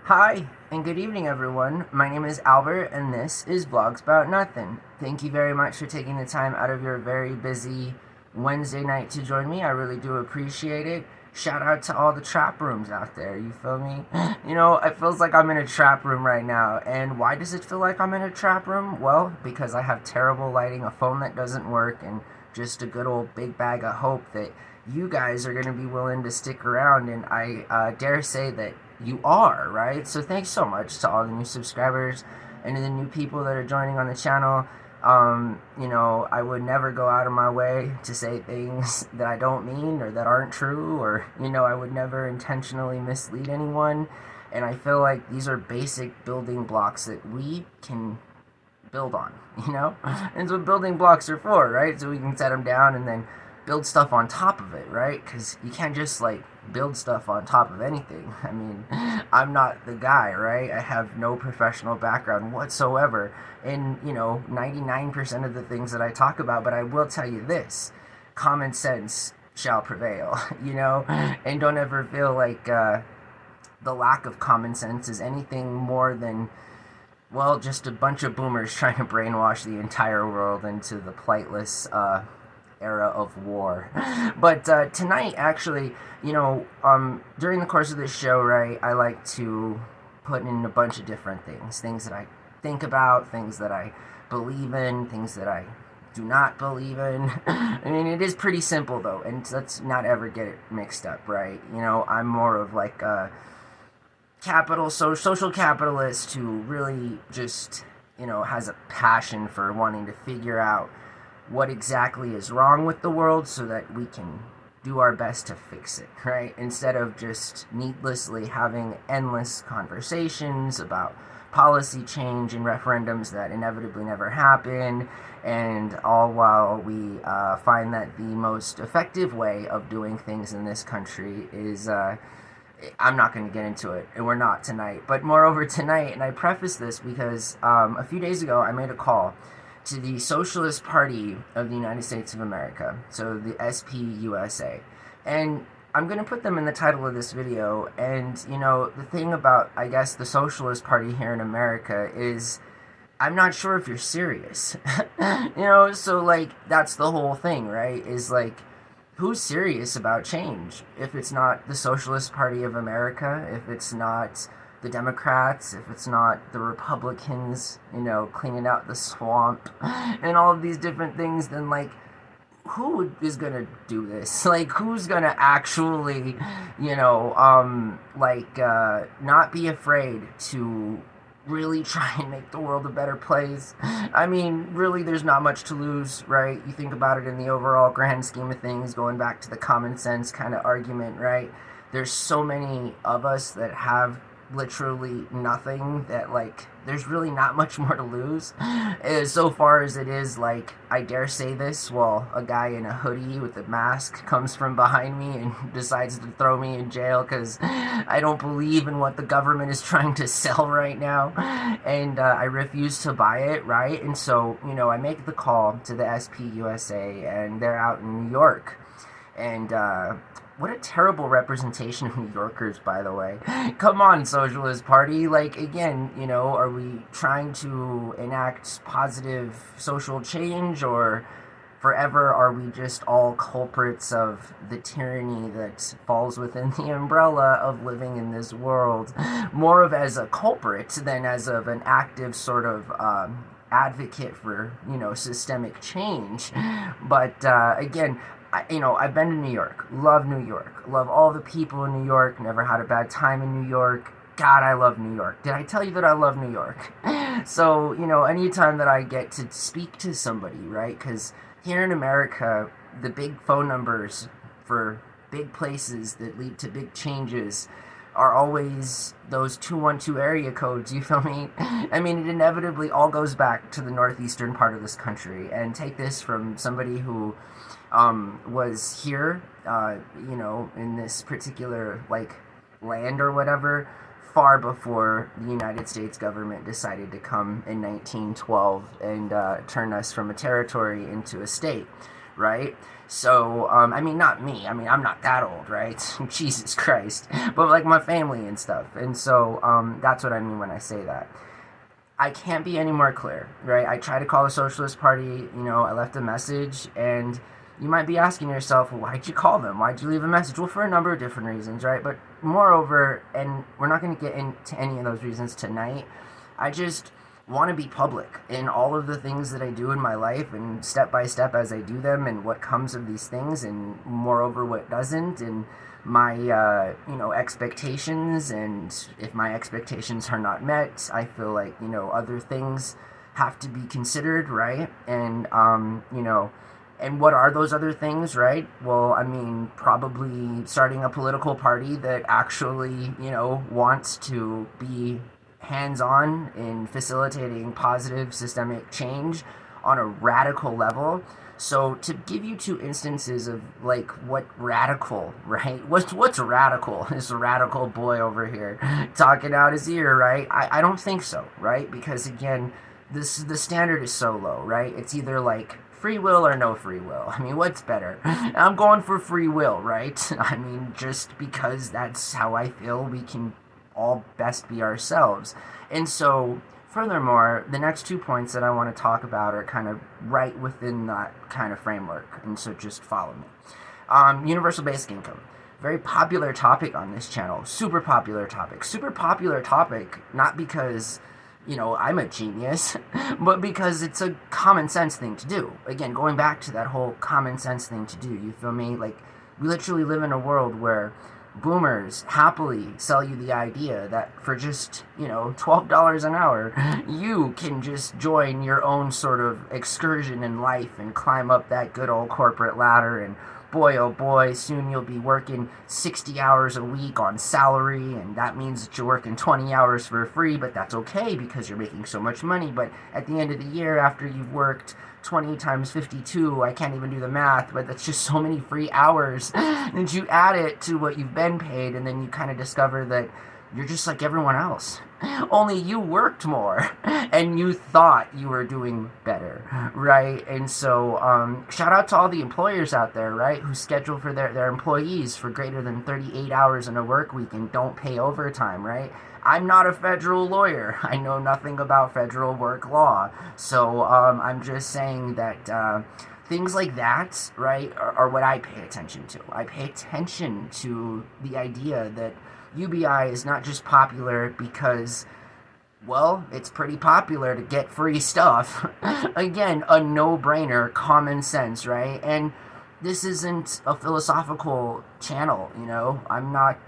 Hi, and good evening, everyone. My name is Albert, and this is Vlogs About Nothing. Thank you very much for taking the time out of your very busy Wednesday night to join me. I really do appreciate it. Shout out to all the trap rooms out there, you feel me? It feels like I'm in a trap room right now. And why does it feel like I'm in a trap room? Well, because I have terrible lighting, a phone that doesn't work, and just a good old big bag of hope that you guys are going to be willing to stick around, and I dare say that you are, right? So thanks so much to all the new subscribers and to the new people that are joining on the channel. I would never go out of my way to say things that I don't mean or that aren't true, or, I would never intentionally mislead anyone. And I feel like these are basic building blocks that we can build on, And that's what building blocks are for, right? So we can set them down and then build stuff on top of it, right? Because you can't just like build stuff on top of anything. I mean, I'm not the guy, right? I have no professional background whatsoever in 99% of the things that I talk about. But I will tell you this: common sense shall prevail, and don't ever feel like the lack of common sense is anything more than, well, just a bunch of boomers trying to brainwash the entire world into the plightless era of war. But tonight, actually, during the course of this show, right, I like to put in a bunch of different things that I think about, things that I believe in, things that I do not believe in. I mean, it is pretty simple, though, and let's not ever get it mixed up, right? I'm more of like a social capitalist who really just, has a passion for wanting to figure out what exactly is wrong with the world so that we can do our best to fix it, right? Instead of just needlessly having endless conversations about policy change and referendums that inevitably never happen, and all while we find that the most effective way of doing things in this country is I'm not going to get into it, and we're not tonight. But moreover, tonight, and I preface this because a few days ago I made a call to the Socialist Party of the United States of America, so the SPUSA. And I'm going to put them in the title of this video, and, the thing about, I guess, the Socialist Party here in America is I'm not sure if you're serious. So, like, that's the whole thing, right? Is, like, who's serious about change? If it's not the Socialist Party of America, if it's not the Democrats, if it's not the Republicans, cleaning out the swamp, and all of these different things, then, like, who is gonna do this? Like, who's gonna actually, not be afraid to really try and make the world a better place? I mean, really, there's not much to lose, right? You think about it in the overall grand scheme of things, going back to the common sense kind of argument, right? There's so many of us that have literally nothing, that, like, there's really not much more to lose. So far as it is, like, I dare say this while a guy in a hoodie with a mask comes from behind me and decides to throw me in jail because I don't believe in what the government is trying to sell right now, and I refuse to buy it, right? And so, I make the call to the SPUSA, and they're out in New York. And what a terrible representation of New Yorkers, by the way. Come on, Socialist Party. Like, again, are we trying to enact positive social change, or forever are we just all culprits of the tyranny that falls within the umbrella of living in this world? More of as a culprit than as of an active sort of advocate for, systemic change. But again, I've been to New York, love all the people in New York, never had a bad time in New York. God, I love New York. Did I tell you that I love New York? So, anytime that I get to speak to somebody, right? Because here in America, the big phone numbers for big places that lead to big changes are always those 212 area codes, you feel me? I mean, it inevitably all goes back to the northeastern part of this country. And take this from somebody who was here, in this particular, like, land or whatever, far before the United States government decided to come in 1912 and turn us from a territory into a state, right? So, I mean, not me. I mean, I'm not that old, right? Jesus Christ. But like my family and stuff. And so, that's what I mean when I say that. I can't be any more clear, right? I tried to call the Socialist Party, I left a message, and you might be asking yourself, well, why'd you call them? Why'd you leave a message? Well, for a number of different reasons, right? But moreover, and we're not going to get into any of those reasons tonight, I just want to be public in all of the things that I do in my life, and step by step as I do them, and what comes of these things, and moreover what doesn't, and my expectations. And if my expectations are not met, I feel like other things have to be considered, right? And and what are those other things, right? Well, I mean, probably starting a political party that actually wants to be hands-on in facilitating positive systemic change on a radical level. So to give you two instances of like what radical, right? What's radical? This radical boy over here talking out his ear, right? I don't think so, right? Because again, the standard is so low, right? It's either like free will or no free will. I mean, what's better? I'm going for free will, right? I mean, just because that's how I feel we can all best be ourselves. And so, furthermore, the next 2 points that I want to talk about are kind of right within that kind of framework, and so just follow me. Universal basic income. Very popular topic on this channel. Super popular topic. Super popular topic, not because, I'm a genius, but because it's a common sense thing to do. Again, going back to that whole common sense thing to do, you feel me? Like, we literally live in a world where boomers happily sell you the idea that for just, $12 an hour, you can just join your own sort of excursion in life and climb up that good old corporate ladder, and boy, oh boy, soon you'll be working 60 hours a week on salary, and that means that you're working 20 hours for free, but that's okay because you're making so much money. But at the end of the year, after you've worked 20 times 52, I can't even do the math, but that's just so many free hours, and you add it to what you've been paid, and then you kind of discover that you're just like everyone else. Only you worked more, and you thought you were doing better, right? And so, shout out to all the employers out there, right, who schedule for their employees for greater than 38 hours in a work week and don't pay overtime, right? I'm not a federal lawyer. I know nothing about federal work law. So, I'm just saying that, things like that, right, are what I pay attention to. I pay attention to the idea that UBI is not just popular because, well, it's pretty popular to get free stuff. Again, a no-brainer, common sense, right? And this isn't a philosophical channel, I'm not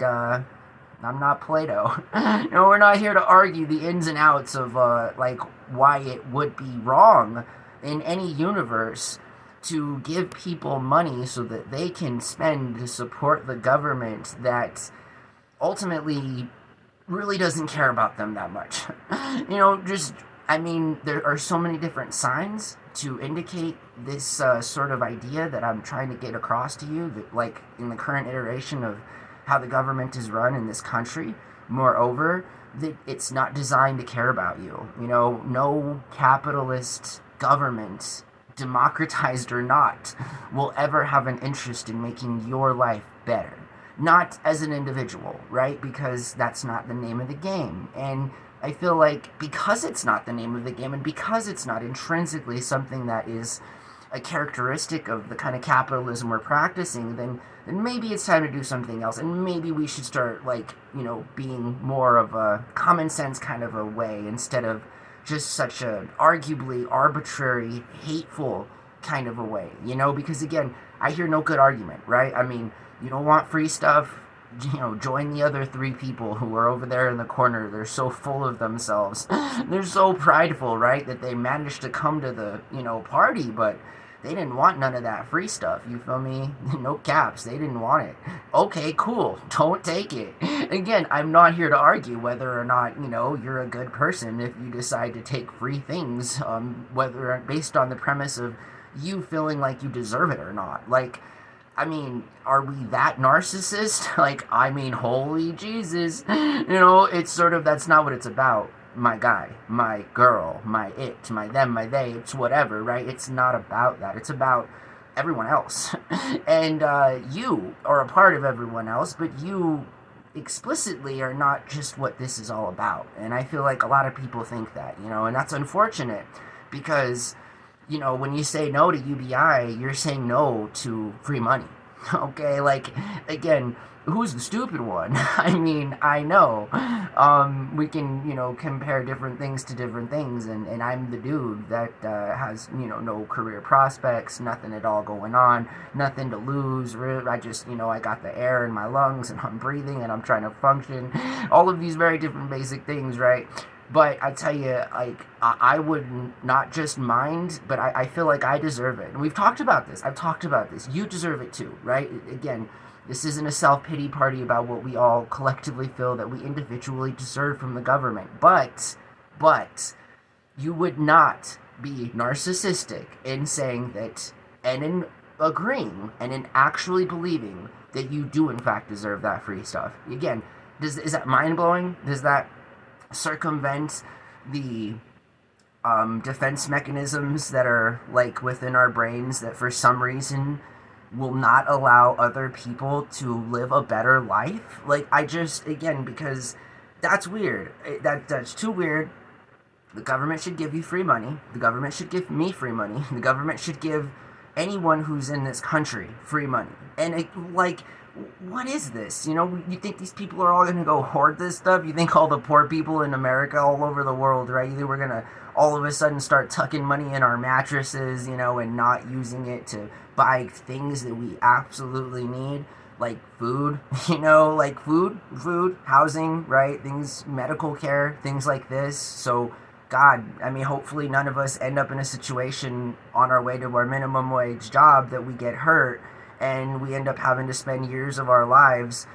Plato. We're not here to argue the ins and outs of, like, why it would be wrong in any universe to give people money so that they can spend to support the government that ultimately really doesn't care about them that much. There are so many different signs to indicate this sort of idea that I'm trying to get across to you, that, like, in the current iteration of how the government is run in this country, moreover, that it's not designed to care about you. No capitalist government, democratized or not, will ever have an interest in making your life better. Not as an individual, right? Because that's not the name of the game. And I feel like because it's not the name of the game, and because it's not intrinsically something that is a characteristic of the kind of capitalism we're practicing, then maybe it's time to do something else. And maybe we should start, like, being more of a common sense kind of a way, instead of just such a arguably arbitrary, hateful kind of a way, because again, I hear no good argument, right? I mean, you don't want free stuff, join the other 3 people who are over there in the corner. They're so full of themselves. They're so prideful, right, that they managed to come to the, party, but they didn't want none of that free stuff, you feel me? No caps, they didn't want it. Okay, cool, don't take it. Again, I'm not here to argue whether or not, you're a good person if you decide to take free things, whether based on the premise of you feeling like you deserve it or not. Like, I mean, are we that narcissist? Like, I mean, holy Jesus. It's sort of, that's not what it's about. My guy, my girl, my it, my them, my they, it's whatever, right? It's not about that. It's about everyone else. And you are a part of everyone else, but you explicitly are not just what this is all about. And I feel like a lot of people think that, and that's unfortunate because, when you say no to UBI, you're saying no to free money. Okay, like, again, who's the stupid one? I mean, I know. We can, compare different things to different things, and I'm the dude that has, no career prospects, nothing at all going on, nothing to lose. I just, I got the air in my lungs, and I'm breathing, and I'm trying to function. All of these very different basic things, right? But I tell you, like, I would not just mind, but I feel like I deserve it. And we've talked about this. I've talked about this. You deserve it too, right? Again, this isn't a self-pity party about what we all collectively feel that we individually deserve from the government. But, you would not be narcissistic in saying that, and in agreeing, and in actually believing that you do in fact deserve that free stuff. Again, is that mind-blowing? Does that circumvent the defense mechanisms that are like within our brains that for some reason will not allow other people to live a better life? Like, I just, again, because that's weird. That's too weird. The government should give you free money. The government should give me free money. The government should give anyone who's in this country free money. And what is this? You think these people are all going to go hoard this stuff? You think all the poor people in America all over the world, right? You think we're going to all of a sudden start tucking money in our mattresses, and not using it to buy things that we absolutely need, like food, like food, housing, right? Things, medical care, things like this. So, God, I mean, hopefully none of us end up in a situation on our way to our minimum wage job that we get hurt and we end up having to spend years of our lives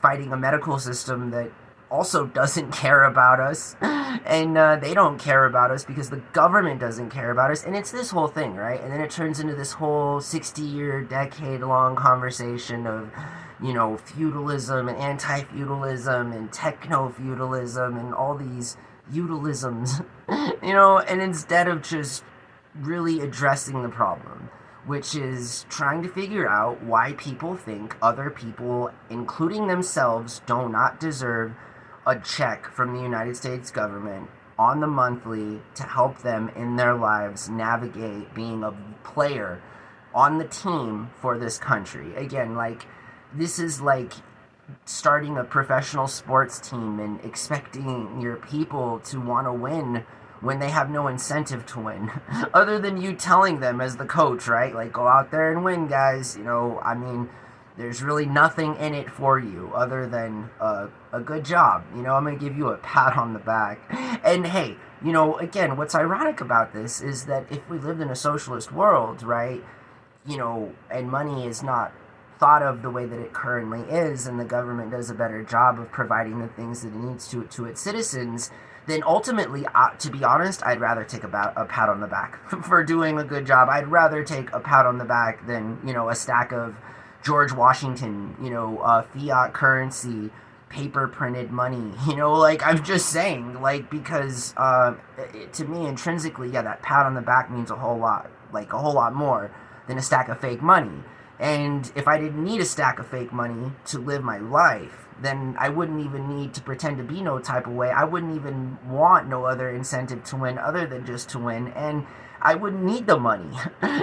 fighting a medical system that also doesn't care about us, and they don't care about us because the government doesn't care about us, and it's this whole thing, right? And then it turns into this whole 60-year, decade-long conversation of, feudalism and anti-feudalism and techno-feudalism and all these feudalisms, and instead of just really addressing the problem, which is trying to figure out why people think other people, including themselves, do not deserve a check from the United States government on the monthly to help them in their lives navigate being a player on the team for this country. Again, this is like starting a professional sports team and expecting your people to want to win when they have no incentive to win, other than you telling them as the coach, right? Like, go out there and win, guys. I mean, there's really nothing in it for you other than a good job. I'm going to give you a pat on the back. And hey, again, what's ironic about this is that if we lived in a socialist world, right, and money is not thought of the way that it currently is, and the government does a better job of providing the things that it needs to its citizens, then ultimately, to be honest, I'd rather take a pat on the back for doing a good job. I'd rather take a pat on the back than, a stack of George Washington, fiat currency, paper printed money, I'm just saying, because to me, intrinsically, yeah, that pat on the back means a whole lot more than a stack of fake money. And if I didn't need a stack of fake money to live my life, then I wouldn't even need to pretend to be no type of way. I wouldn't even want no other incentive to win other than just to win. And I wouldn't need the money.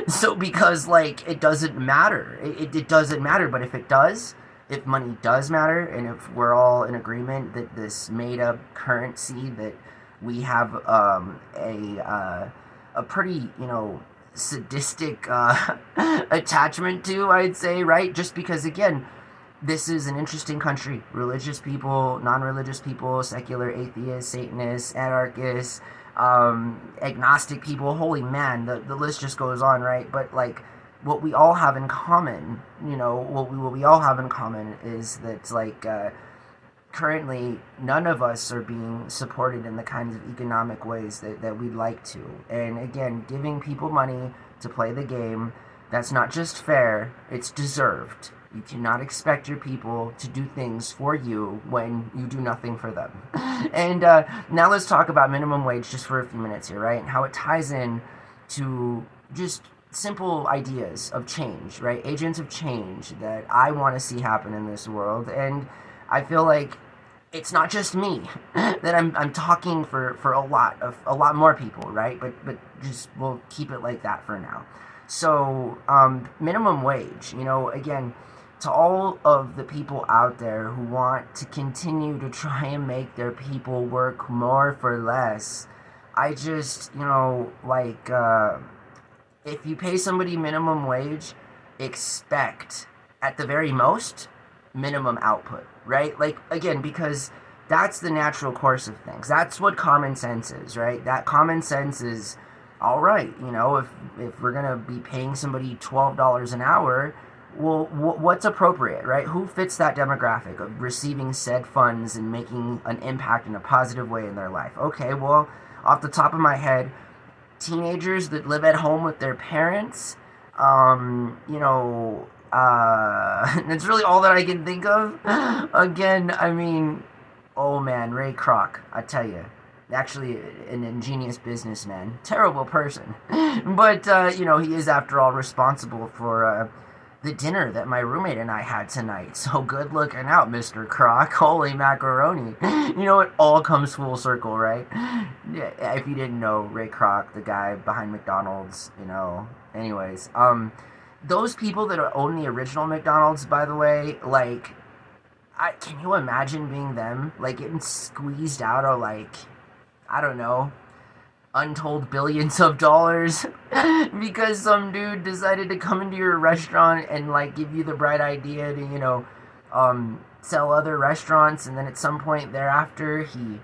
So because, it doesn't matter. It doesn't matter. But if it does, if money does matter, and if we're all in agreement that this made-up currency that we have a pretty, sadistic attachment to, I'd say, right? Just because, again, this is an interesting country. Religious people, non-religious people, secular atheists, Satanists, anarchists, agnostic people, holy man, the list just goes on, right? But what we all have in common, what we all have in common is that currently none of us are being supported in the kinds of economic ways that we'd like to. And again, giving people money to play the game, that's not just fair, it's deserved. You cannot expect your people to do things for you when you do nothing for them. And now let's talk about minimum wage just for a few minutes here, right? And how it ties in to just simple ideas of change, right? Agents of change that I want to see happen in this world. And I feel like it's not just me that I'm talking for a lot more people, right? But just we'll keep it like that for now. So minimum wage, again, to all of the people out there who want to continue to try and make their people work more for less, I just, if you pay somebody minimum wage, expect at the very most minimum output, right? Like, again, because that's the natural course of things. That's what common sense is, right? That common sense is, all right, if we're going to be paying somebody $12 an hour, well, what's appropriate, right? Who fits that demographic of receiving said funds and making an impact in a positive way in their life? Okay, well, off the top of my head, teenagers that live at home with their parents, that's really all that I can think of. Again, I mean, oh man, Ray Kroc, I tell you, actually an ingenious businessman, terrible person, but he is after all responsible for the dinner that my roommate and I had tonight. So good looking out, Mr. Kroc. Holy macaroni. It all comes full circle, right? Yeah, if you didn't know, Ray Kroc, the guy behind McDonald's, anyways, those people that own the original McDonald's, by the way, like, can you imagine being them? Like, getting squeezed out of, like, I don't know, untold billions of dollars because some dude decided to come into your restaurant and, like, give you the bright idea to, sell other restaurants, and then at some point thereafter, he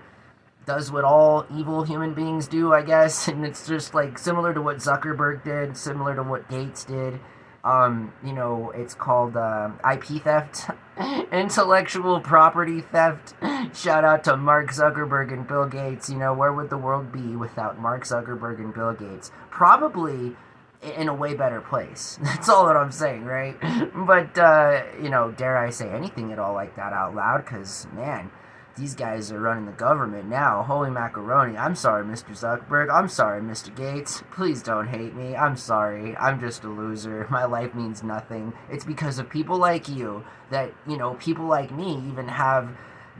does what all evil human beings do, I guess, and it's just, like, similar to what Zuckerberg did, similar to what Gates did. It's called IP theft, intellectual property theft. Shout out to Mark Zuckerberg and Bill Gates. Where would the world be without Mark Zuckerberg and Bill Gates? Probably in a way better place. That's all that I'm saying, right? But, dare I say anything at all like that out loud? Because, man, these guys are running the government now. Holy macaroni. I'm sorry, Mr. Zuckerberg. I'm sorry, Mr. Gates. Please don't hate me. I'm sorry. I'm just a loser. My life means nothing. It's because of people like you that, people like me even have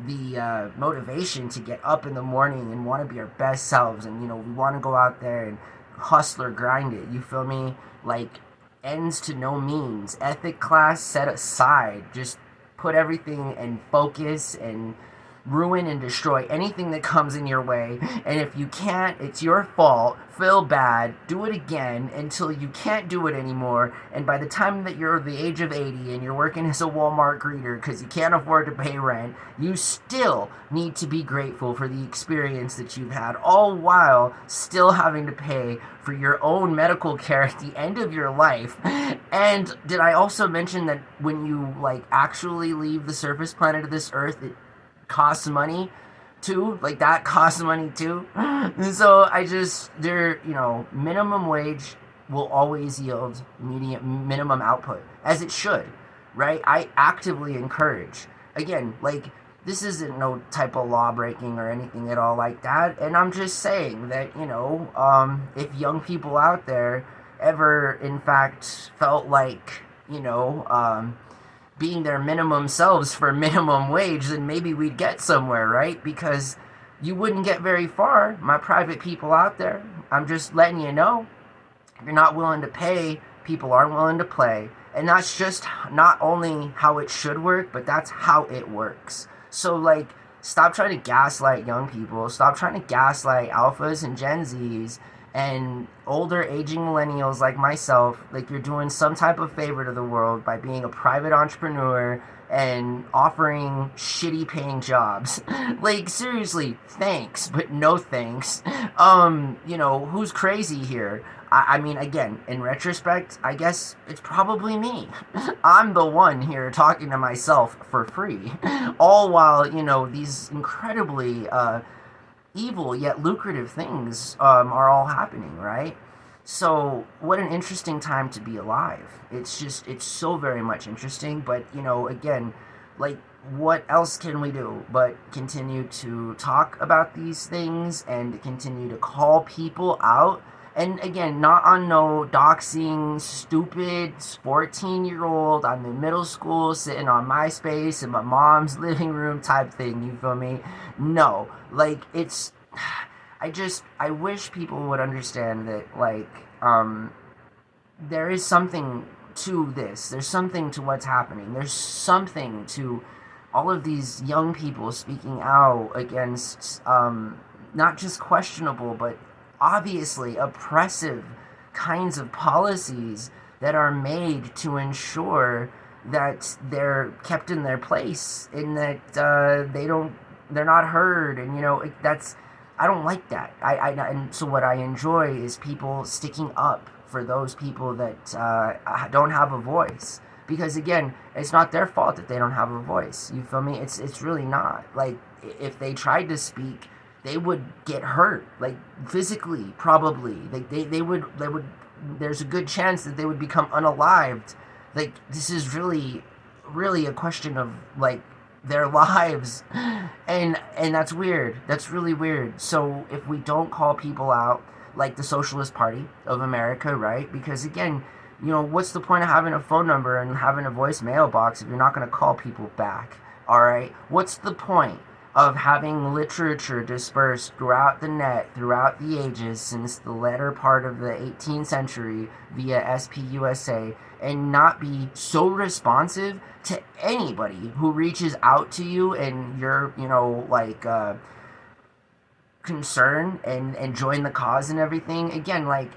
the motivation to get up in the morning and want to be our best selves. And, we want to go out there and hustle or grind it. You feel me? Like, ends to no means. Ethic class set aside. Just put everything in focus and ruin and destroy anything that comes in your way. And if you can't, it's your fault. Feel bad. Do it again until you can't do it anymore. And by the time that you're the age of 80 and you're working as a Walmart greeter because you can't afford to pay rent, you still need to be grateful for the experience that you've had, all while still having to pay for your own medical care at the end of your life. And did I also mention that when you, like, actually leave the surface planet of this earth, it costs money too? Like, that costs money too. So minimum wage will always yield minimum output, as it should, right? I actively encourage, again, like, this isn't no type of law breaking or anything at all like that, and I'm just saying that, if young people out there ever in fact felt like, being their minimum selves for minimum wage, then maybe we'd get somewhere, right? Because you wouldn't get very far, my private people out there. I'm just letting you know, if you're not willing to pay, people aren't willing to play. And that's just not only how it should work, but that's how it works. So, like, stop trying to gaslight young people. Stop trying to gaslight alphas and Gen Zs and older aging millennials like myself, like you're doing some type of favor to the world by being a private entrepreneur and offering shitty paying jobs. Like, seriously, thanks, but no thanks. Who's crazy here? I mean, again, in retrospect, I guess it's probably me. I'm the one here talking to myself for free, all while, these incredibly evil yet lucrative things are all happening, right? So what an interesting time to be alive. It's so very much interesting. But again, like, what else can we do but continue to talk about these things and continue to call people out And again, not on no doxing, stupid 14-year-old on the middle school sitting on MySpace in my mom's living room type thing, you feel me? No. Like, it's... I wish people would understand that, like, there is something to this. There's something to what's happening. There's something to all of these young people speaking out against not just questionable, but obviously oppressive kinds of policies that are made to ensure that they're kept in their place and that they're not heard. And, that's, I don't like that. And so what I enjoy is people sticking up for those people that don't have a voice. Because again, it's not their fault that they don't have a voice. You feel me? It's really not. Like, if they tried to speak, they would get hurt, like physically, probably. Like they would. There's a good chance that they would become unalived. Like, this is really, really a question of like their lives, and that's weird. That's really weird. So if we don't call people out, like the Socialist Party of America, right? Because again, what's the point of having a phone number and having a voicemail box if you're not going to call people back? All right? What's the point of having literature dispersed throughout the net, throughout the ages, since the latter part of the 18th century via SPUSA, and not be so responsive to anybody who reaches out to you and you're, concern and join the cause and everything? Again, like,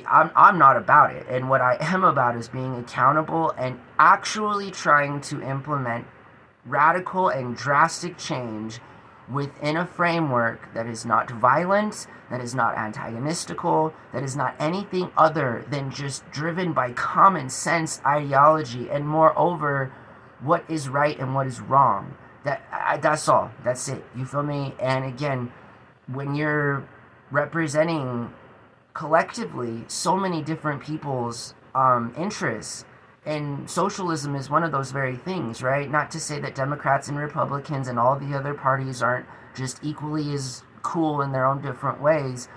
I'm not about it, and what I am about is being accountable and actually trying to implement radical and drastic change within a framework that is not violent, that is not antagonistical, that is not anything other than just driven by common sense ideology, and moreover, what is right and what is wrong. That's all. That's it. You feel me? And again, when you're representing collectively so many different people's interests, and socialism is one of those very things, right? Not to say that Democrats and Republicans and all the other parties aren't just equally as cool in their own different ways.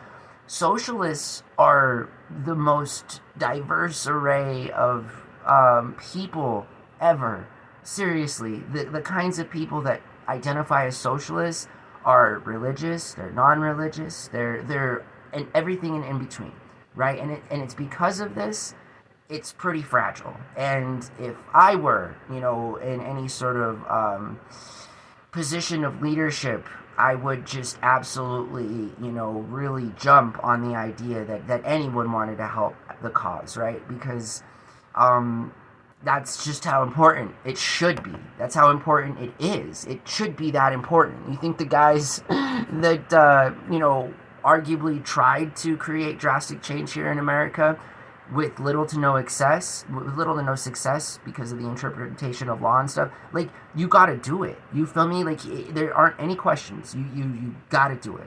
Socialists are the most diverse array of people ever. Seriously, the kinds of people that identify as socialists are religious, they're non-religious, they're and everything in between, right? And it's because of this, it's pretty fragile. And if I were, in any sort of position of leadership, I would just absolutely, really jump on the idea that anyone wanted to help the cause, right? Because that's just how important it should be. That's how important it is. It should be that important. You think the guys that, arguably tried to create drastic change here in America with little to no success because of the interpretation of law and stuff, like, you gotta do it. You feel me? Like, there aren't any questions. You gotta do it.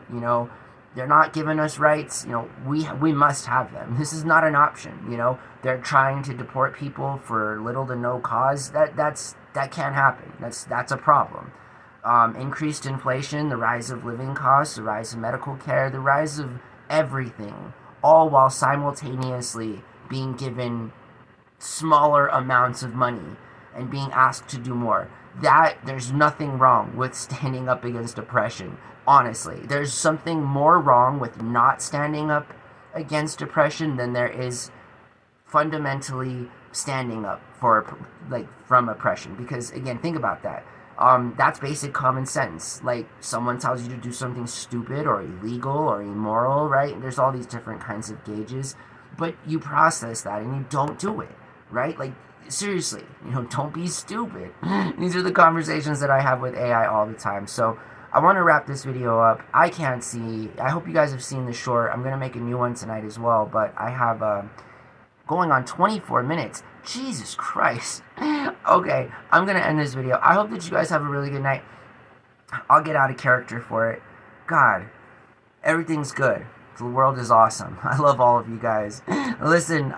They're not giving us rights. We must have them. This is not an option. They're trying to deport people for little to no cause. That can't happen. That's a problem. Increased inflation, the rise of living costs, the rise of medical care, the rise of everything, all while simultaneously being given smaller amounts of money and being asked to do more. There's nothing wrong with standing up against oppression. Honestly, there's something more wrong with not standing up against oppression than there is fundamentally standing up from oppression. Because again, think about that. That's basic common sense. Like, someone tells you to do something stupid or illegal or immoral, right? There's all these different kinds of gauges, but you process that and you don't do it, right? Like, seriously, don't be stupid. These are the conversations that I have with AI all the time. So I want to wrap this video up. I hope you guys have seen the short. I'm going to make a new one tonight as well, but I have going on 24 minutes. Jesus Christ. Okay, I'm going to end this video. I hope that you guys have a really good night. I'll get out of character for it. God, everything's good. The world is awesome. I love all of you guys. Listen,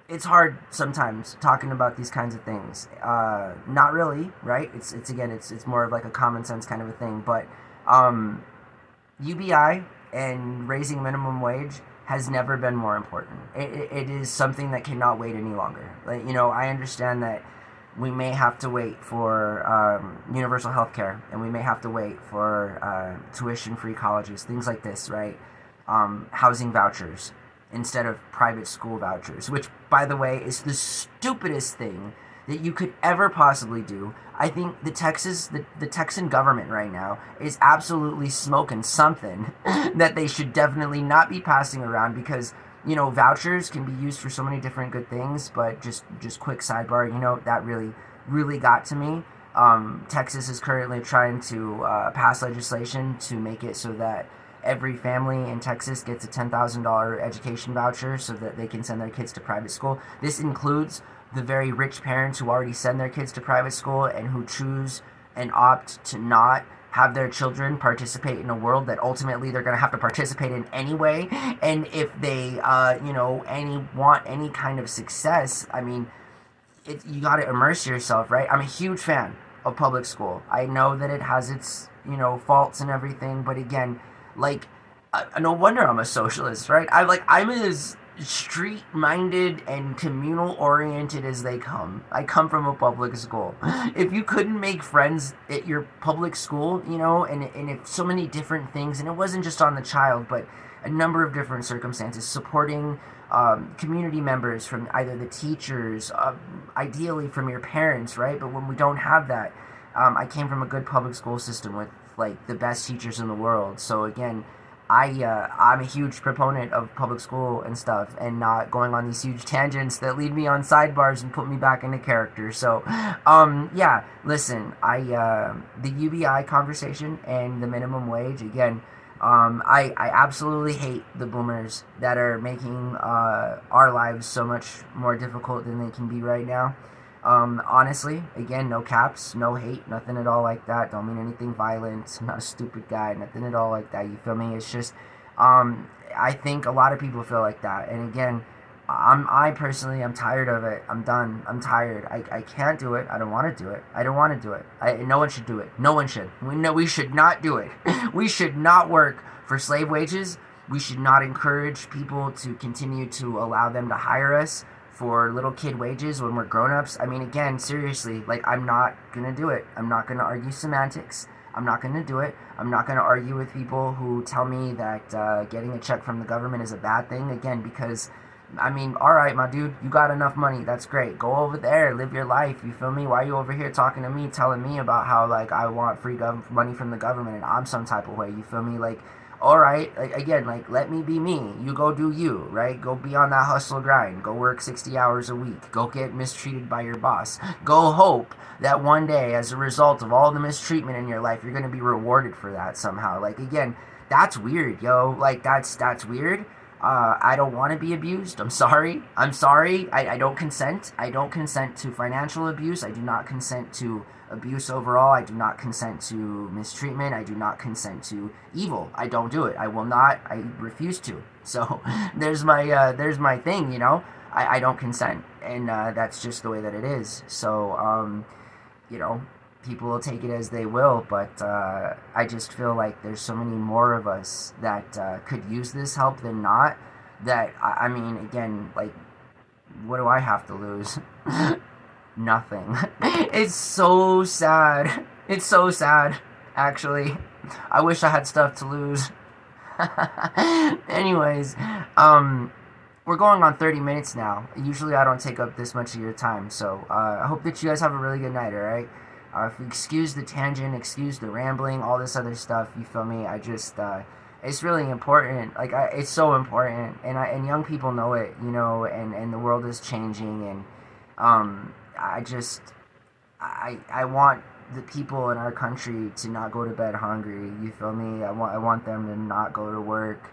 it's hard sometimes talking about these kinds of things. Not really, right? It's more of like a common sense kind of a thing. But UBI and raising minimum wage has never been more important. It is something that cannot wait any longer. Like, I understand that we may have to wait for universal health care, and we may have to wait for tuition-free colleges, things like this, right? Housing vouchers instead of private school vouchers, which, by the way, is the stupidest thing that you could ever possibly do. I think the Texan government right now is absolutely smoking something that they should definitely not be passing around, because vouchers can be used for so many different good things. But just quick sidebar, that really got to me. Texas is currently trying to pass legislation to make it so that every family in Texas gets a $10,000 education voucher so that they can send their kids to private school. This includes the very rich parents who already send their kids to private school and who choose and opt to not have their children participate in a world that ultimately they're going to have to participate in anyway. And if they, want any kind of success, I mean, you got to immerse yourself, right? I'm a huge fan of public school. I know that it has its, faults and everything, but again, like, no wonder I'm a socialist, right? I'm as street-minded and communal-oriented as they come. I come from a public school. If you couldn't make friends at your public school, and if so many different things, and it wasn't just on the child, but a number of different circumstances, supporting community members from either the teachers, ideally from your parents, right? But when we don't have that, I came from a good public school system with like the best teachers in the world. So again, I'm a huge proponent of public school and stuff, and not going on these huge tangents that lead me on sidebars and put me back into character. So, yeah, listen, the UBI conversation and the minimum wage, again, I absolutely hate the boomers that are making our lives so much more difficult than they can be right now. Honestly, again, no caps, no hate, nothing at all like that. Don't mean anything violent. I'm not a stupid guy, nothing at all like that. You feel me? It's just, I think a lot of people feel like that. And again, I personally, I'm tired of it. I'm done. I'm tired. I can't do it. I don't want to do it. I don't want to do it. No one should do it. No one should. We should not do it. We should not work for slave wages. We should not encourage people to continue to allow them to hire us for little kid wages when we're grown-ups. I mean, again, seriously, like, I'm not gonna do it. I'm not gonna argue semantics. I'm not gonna do it. I'm not gonna argue with people who tell me that getting a check from the government is a bad thing, again, because, I mean, alright, my dude, you got enough money, that's great. Go over there, live your life, you feel me? Why are you over here talking to me, telling me about how, like, I want free money from the government and I'm some type of way, you feel me? Like, alright, again, like, let me be me. You go do you, right? Go be on that hustle grind. Go work 60 hours a week. Go get mistreated by your boss. Go hope that one day, as a result of all the mistreatment in your life, you're going to be rewarded for that somehow. Like, again, that's weird, yo. Like, that's weird. I don't want to be abused. I'm sorry. I don't consent. I don't consent to financial abuse. I do not consent to abuse overall. I do not consent to mistreatment. I do not consent to evil. I don't do it. I will not. I refuse to. So there's my thing, I don't consent, and that's just the way that it is. So people will take it as they will, but I just feel like there's so many more of us that could use this help than not. That I mean, again, like, what do I have to lose? Nothing. It's so sad. It's so sad, actually. I wish I had stuff to lose. Anyways, we're going on 30 minutes now. Usually I don't take up this much of your time, so I hope that you guys have a really good night, alright? If you excuse the tangent, excuse the rambling, all this other stuff, you feel me? I just, it's really important. Like, it's so important, and young people know it, and the world is changing, and, I want the people in our country to not go to bed hungry, you feel me? I want them to not go to work,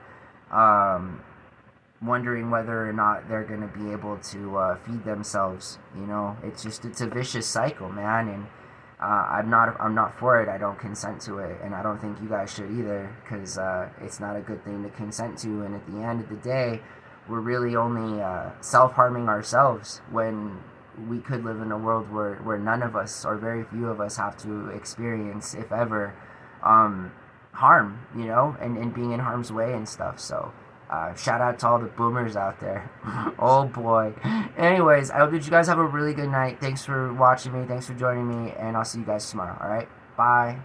wondering whether or not they're going to be able to feed themselves, It's a vicious cycle, man, and I'm not for it. I don't consent to it, and I don't think you guys should either, because it's not a good thing to consent to, and at the end of the day, we're really only self-harming ourselves when we could live in a world where none of us, or very few of us, have to experience, if ever, harm, and being in harm's way and stuff. So Shout out to all the boomers out there. Oh boy. Anyways, I hope that you guys have a really good night. Thanks for watching me. Thanks for joining me. And I'll see you guys tomorrow. Alright? Bye.